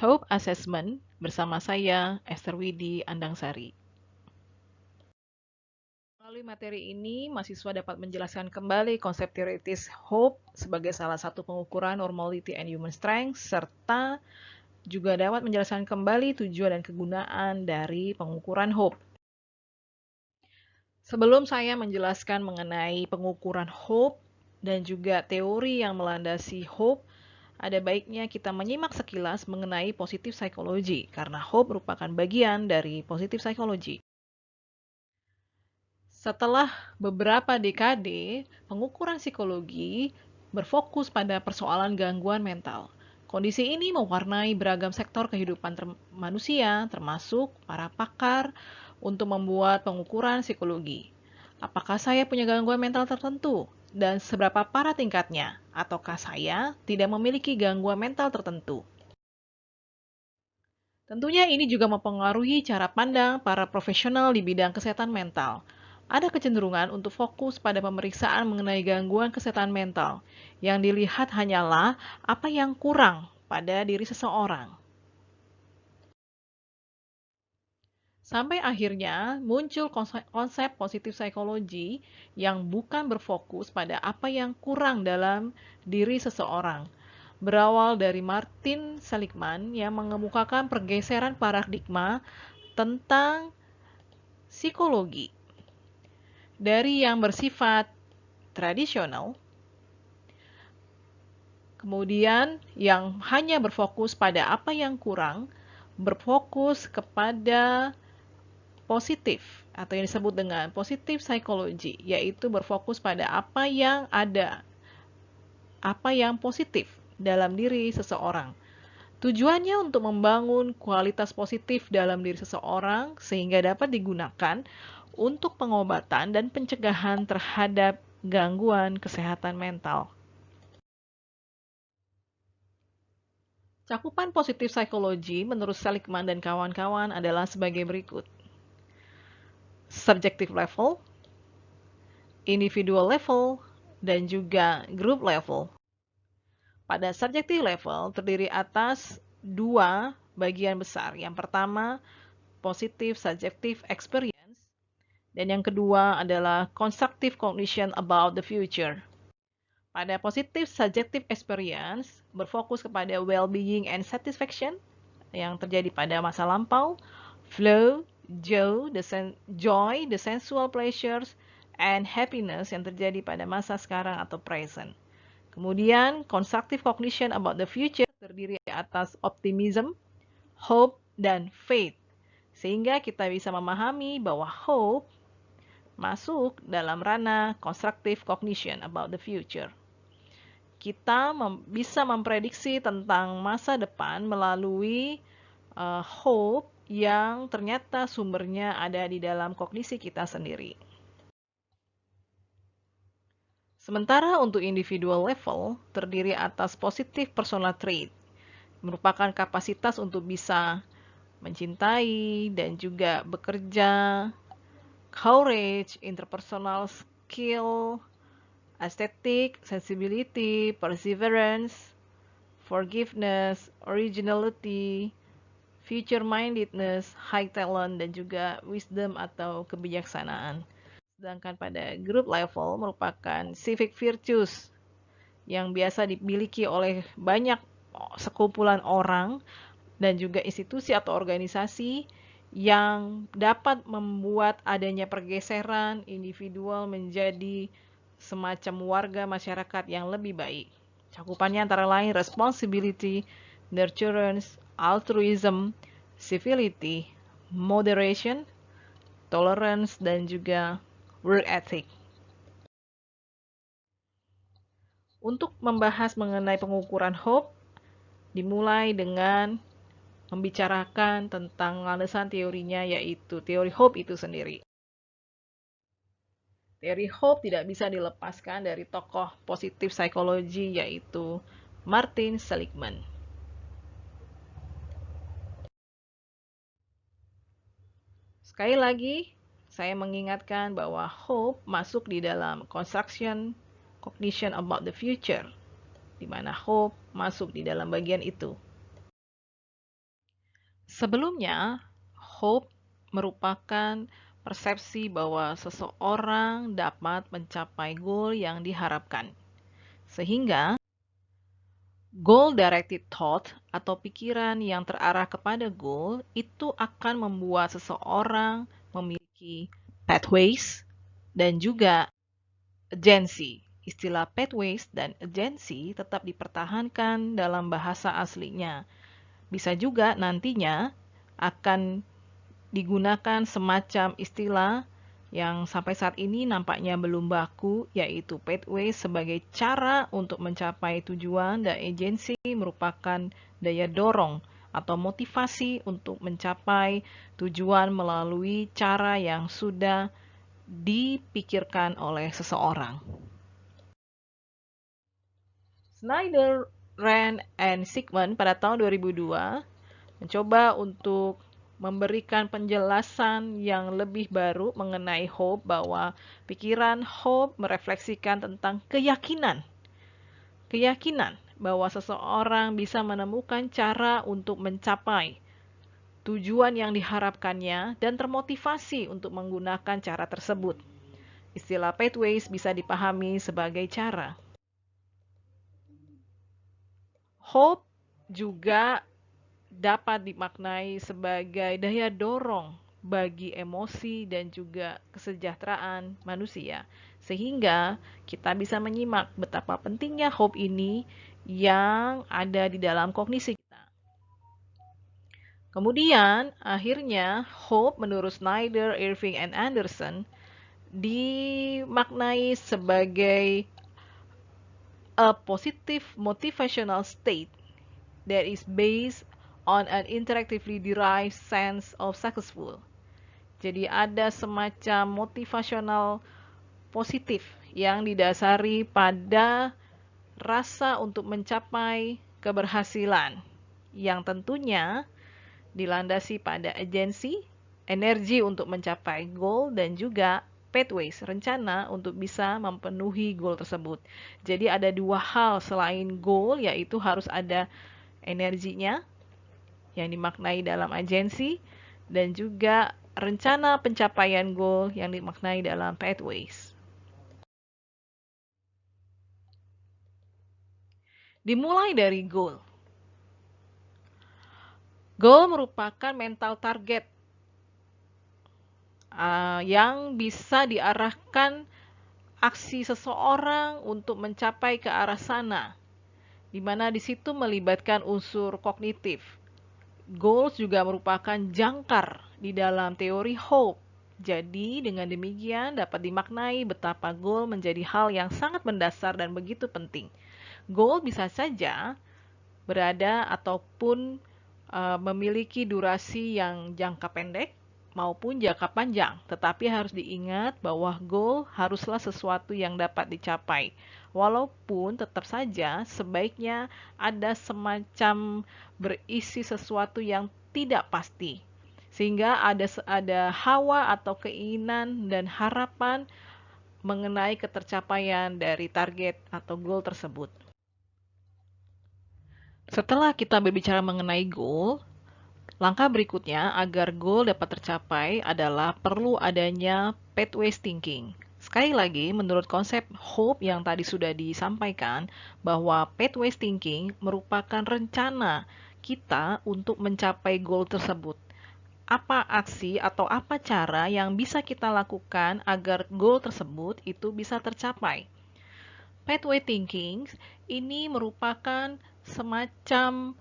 Hope Assessment bersama saya, Esther Widi Andangsari. Melalui materi ini, mahasiswa dapat menjelaskan kembali konsep teoritis hope sebagai salah satu pengukuran normality and human strength, serta juga dapat menjelaskan kembali tujuan dan kegunaan dari pengukuran hope. Sebelum saya menjelaskan mengenai pengukuran hope dan juga teori yang melandasi hope, ada baiknya kita menyimak sekilas mengenai positif psikologi, karena hope merupakan bagian dari positif psikologi. Setelah beberapa dekade, pengukuran psikologi berfokus pada persoalan gangguan mental. Kondisi ini mewarnai beragam sektor kehidupan manusia, termasuk para pakar, untuk membuat pengukuran psikologi. Apakah saya punya gangguan mental tertentu? Dan seberapa parah tingkatnya? Ataukah saya tidak memiliki gangguan mental tertentu? Tentunya ini juga mempengaruhi cara pandang para profesional di bidang kesehatan mental. Ada kecenderungan untuk fokus pada pemeriksaan mengenai gangguan kesehatan mental. Yang dilihat hanyalah apa yang kurang pada diri seseorang. Sampai akhirnya muncul konsep positif psikologi yang bukan berfokus pada apa yang kurang dalam diri seseorang. Berawal dari Martin Seligman yang mengemukakan pergeseran paradigma tentang psikologi dari yang bersifat tradisional, kemudian yang hanya berfokus pada apa yang kurang, berfokus kepada positif atau yang disebut dengan positif psikologi, yaitu berfokus pada apa yang ada, apa yang positif dalam diri seseorang. Tujuannya untuk membangun kualitas positif dalam diri seseorang sehingga dapat digunakan untuk pengobatan dan pencegahan terhadap gangguan kesehatan mental. Cakupan positif psikologi menurut Seligman dan kawan-kawan adalah sebagai berikut. Subjective level, individual level, dan juga group level. Pada subjective level terdiri atas dua bagian besar. Yang pertama, positive subjective experience, dan yang kedua adalah constructive cognition about the future. Pada positive subjective experience, berfokus kepada well-being and satisfaction yang terjadi pada masa lampau, flow, joy, the sensual pleasures, and happiness yang terjadi pada masa sekarang atau present. Kemudian, constructive cognition about the future terdiri atas optimism, hope, dan faith. Sehingga kita bisa memahami bahwa hope masuk dalam ranah constructive cognition about the future. Kita bisa memprediksi tentang masa depan melalui hope yang ternyata sumbernya ada di dalam kognisi kita sendiri. Sementara untuk individual level terdiri atas positive personal trait, merupakan kapasitas untuk bisa mencintai dan juga bekerja, courage, interpersonal skill, aesthetic, sensibility, perseverance, forgiveness, originality, future-mindedness, high talent, dan juga wisdom atau kebijaksanaan. Sedangkan pada group level merupakan civic virtues yang biasa dimiliki oleh banyak sekumpulan orang dan juga institusi atau organisasi yang dapat membuat adanya pergeseran individual menjadi semacam warga masyarakat yang lebih baik. Cakupannya antara lain responsibility, nurturance, altruism, civility, moderation, tolerance, dan juga work ethic. Untuk membahas mengenai pengukuran hope, dimulai dengan membicarakan tentang landasan teorinya, yaitu teori hope itu sendiri. Teori hope tidak bisa dilepaskan dari tokoh positif psikologi, yaitu Martin Seligman. Sekali lagi, saya mengingatkan bahwa hope masuk di dalam construction cognition about the future, di mana hope masuk di dalam bagian itu. Sebelumnya, hope merupakan persepsi bahwa seseorang dapat mencapai goal yang diharapkan. Sehingga goal-directed thought atau pikiran yang terarah kepada goal itu akan membuat seseorang memiliki pathways dan juga agency. Istilah pathways dan agency tetap dipertahankan dalam bahasa aslinya. Bisa juga nantinya akan digunakan semacam istilah yang sampai saat ini nampaknya belum baku, yaitu pathway sebagai cara untuk mencapai tujuan, dan agency merupakan daya dorong atau motivasi untuk mencapai tujuan melalui cara yang sudah dipikirkan oleh seseorang. Snyder, Rand, and Sigmund pada tahun 2002 mencoba untuk memberikan penjelasan yang lebih baru mengenai hope, bahwa pikiran hope merefleksikan tentang keyakinan bahwa seseorang bisa menemukan cara untuk mencapai tujuan yang diharapkannya dan termotivasi untuk menggunakan cara tersebut. Istilah pathways bisa dipahami sebagai cara. Hope juga dapat dimaknai sebagai daya dorong bagi emosi dan juga kesejahteraan manusia. Sehingga kita bisa menyimak betapa pentingnya hope ini yang ada di dalam kognisi kita. Kemudian, akhirnya hope menurut Snyder, Irving, and Anderson dimaknai sebagai a positive motivational state that is based on an interactively derived sense of successful. Jadi ada semacam motivasional positif yang didasari pada rasa untuk mencapai keberhasilan yang tentunya dilandasi pada agensi, energi untuk mencapai goal, dan juga pathways, rencana untuk bisa memenuhi goal tersebut. Jadi ada dua hal selain goal, yaitu harus ada energinya yang dimaknai dalam agensi dan juga rencana pencapaian goal yang dimaknai dalam pathways. Dimulai dari goal. Goal merupakan mental target yang bisa diarahkan aksi seseorang untuk mencapai ke arah sana, di mana di situ melibatkan unsur kognitif. Goals juga merupakan jangkar di dalam teori hope. Jadi, dengan demikian dapat dimaknai betapa goal menjadi hal yang sangat mendasar dan begitu penting. Goal bisa saja berada ataupun memiliki durasi yang jangka pendek maupun jangka panjang, tetapi harus diingat bahwa goal haruslah sesuatu yang dapat dicapai. Walaupun tetap saja sebaiknya ada semacam berisi sesuatu yang tidak pasti, sehingga ada hawa atau keinginan dan harapan mengenai ketercapaian dari target atau goal tersebut. Setelah kita berbicara mengenai goal, langkah berikutnya agar goal dapat tercapai adalah perlu adanya pathways thinking. Sekali lagi, menurut konsep hope yang tadi sudah disampaikan, bahwa pathways thinking merupakan rencana kita untuk mencapai goal tersebut. Apa aksi atau apa cara yang bisa kita lakukan agar goal tersebut itu bisa tercapai? Pathway thinking ini merupakan semacam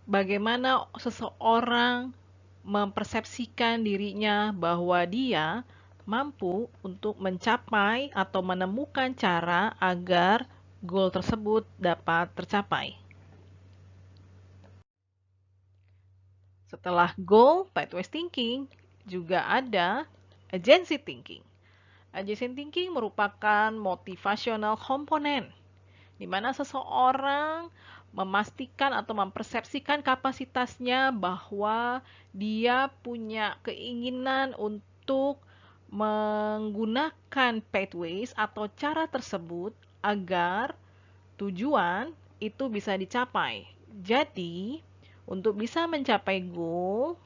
bagaimana seseorang mempersepsikan dirinya bahwa dia mampu untuk mencapai atau menemukan cara agar goal tersebut dapat tercapai. Setelah goal, pathways thinking, juga ada agency thinking. Agency thinking merupakan motivational komponen, di mana seseorang memastikan atau mempersepsikan kapasitasnya bahwa dia punya keinginan untuk menggunakan pathways atau cara tersebut agar tujuan itu bisa dicapai. Jadi, Untuk bisa mencapai goal,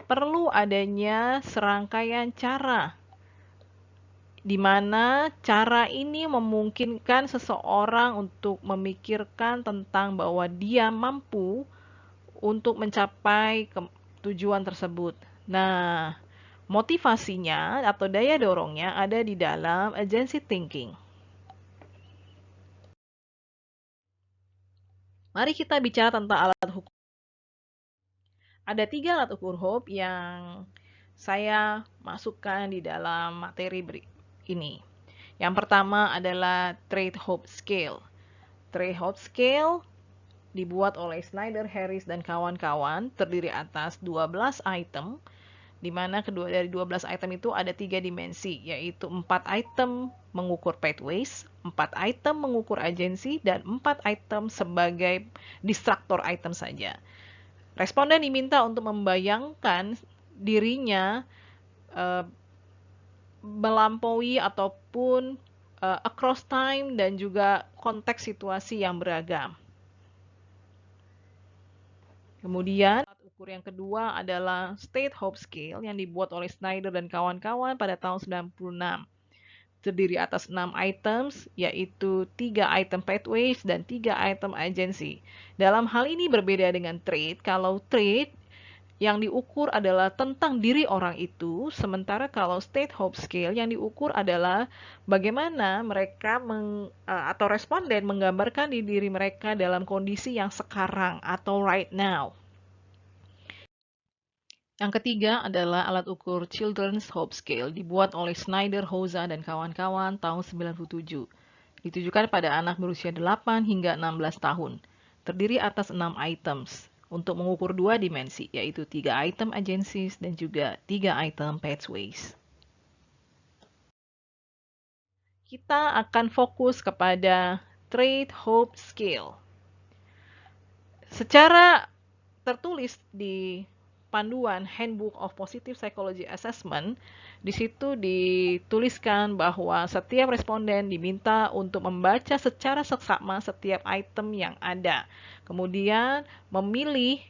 perlu adanya serangkaian cara, di mana cara ini memungkinkan seseorang untuk memikirkan tentang bahwa dia mampu untuk mencapai tujuan tersebut. Nah, motivasinya atau daya dorongnya ada di dalam agency thinking. Mari kita bicara tentang alat ukur. Ada 3 alat ukur hope yang saya masukkan di dalam materi ini. Yang pertama adalah Trade Hope Scale. Trade Hope Scale dibuat oleh Snyder, Harris, dan kawan-kawan, terdiri atas 12 item, di mana kedua dari 12 item itu ada 3 dimensi, yaitu 4 item mengukur pathways, 4 item mengukur agensi, dan 4 item sebagai distraktor item saja. Responden diminta untuk membayangkan dirinya melampaui ataupun across time dan juga konteks situasi yang beragam. Kemudian, alat ukur yang kedua adalah State Hope Scale yang dibuat oleh Snyder dan kawan-kawan pada tahun 96. Terdiri atas 6 items, yaitu 3 item pathways dan 3 item agency. Dalam hal ini berbeda dengan trade. Kalau trade yang diukur adalah tentang diri orang itu, sementara kalau State Hope Scale yang diukur adalah bagaimana mereka atau responden menggambarkan di diri mereka dalam kondisi yang sekarang atau right now. Yang ketiga adalah alat ukur Children's Hope Scale dibuat oleh Snyder, Hoza, dan kawan-kawan tahun 97. Ditujukan pada anak berusia 8 hingga 16 tahun. Terdiri atas 6 items untuk mengukur 2 dimensi, yaitu 3 item agencies dan juga 3 item pathways. Kita akan fokus kepada Trade Hope Scale. Secara tertulis di panduan Handbook of Positive Psychology Assessment, di situ dituliskan bahwa setiap responden diminta untuk membaca secara seksama setiap item yang ada. Kemudian memilih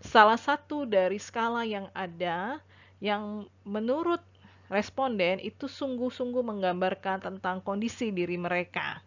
salah satu dari skala yang ada yang menurut responden itu sungguh-sungguh menggambarkan tentang kondisi diri mereka.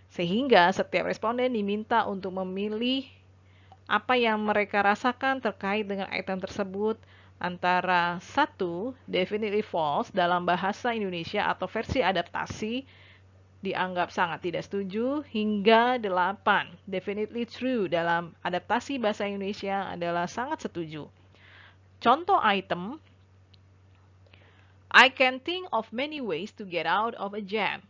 Sehingga setiap responden diminta untuk memilih apa yang mereka rasakan terkait dengan item tersebut, antara 1, definitely false dalam bahasa Indonesia atau versi adaptasi dianggap sangat tidak setuju, hingga 8, definitely true dalam adaptasi bahasa Indonesia adalah sangat setuju. Contoh item, I can think of many ways to get out of a jam.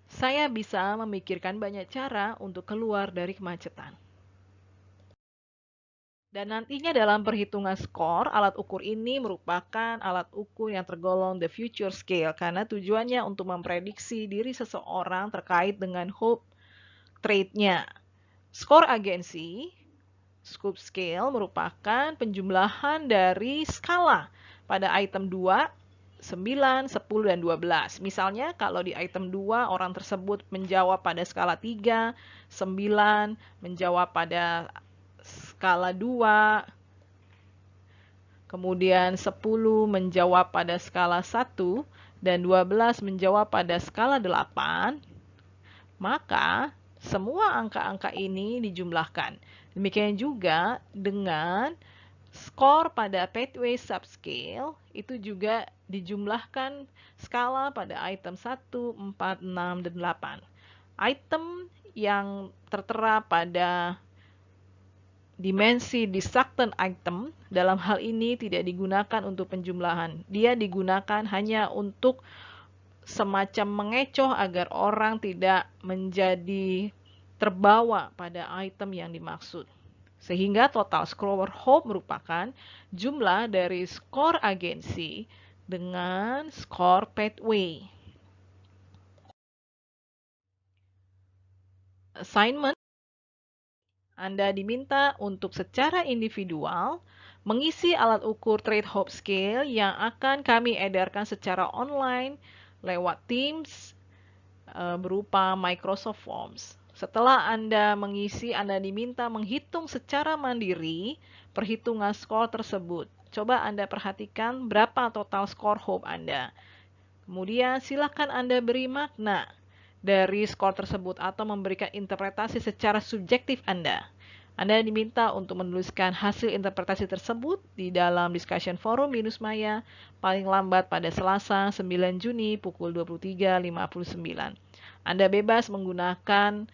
Saya bisa memikirkan banyak cara untuk keluar dari kemacetan. Dan nantinya dalam perhitungan skor, alat ukur ini merupakan alat ukur yang tergolong the future scale karena tujuannya untuk memprediksi diri seseorang terkait dengan hope trait-nya. Skor agensi, scope scale, merupakan penjumlahan dari skala pada item 2, 9, 10, dan 12. Misalnya kalau di item 2 orang tersebut menjawab pada skala 3, 9 menjawab pada skala 2, kemudian 10 menjawab pada skala 1, dan 12 menjawab pada skala 8, maka semua angka-angka ini dijumlahkan. Demikian juga dengan skor pada pathway subscale, itu juga dijumlahkan skala pada item 1, 4, 6, dan 8. Item yang tertera pada dimensi distracted item dalam hal ini tidak digunakan untuk penjumlahan. Dia digunakan hanya untuk semacam mengecoh agar orang tidak menjadi terbawa pada item yang dimaksud. Sehingga total score hope merupakan jumlah dari skor agensi dengan skor pathway. Assignment, Anda diminta untuk secara individual mengisi alat ukur Trade Hope Scale yang akan kami edarkan secara online lewat Teams berupa Microsoft Forms. Setelah Anda mengisi, Anda diminta menghitung secara mandiri perhitungan skor tersebut. Coba Anda perhatikan berapa total skor Hope Anda. Kemudian silakan Anda beri makna dari skor tersebut atau memberikan interpretasi secara subjektif Anda. Anda diminta untuk menuliskan hasil interpretasi tersebut di dalam discussion forum Binus Maya paling lambat pada Selasa 9 Juni pukul 23.59. Anda bebas menggunakan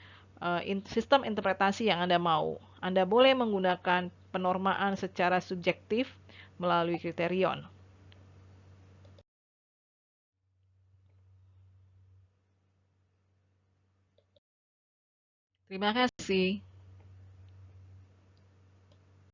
sistem interpretasi yang Anda mau. Anda boleh menggunakan penormaan secara subjektif melalui kriterion. Terima kasih.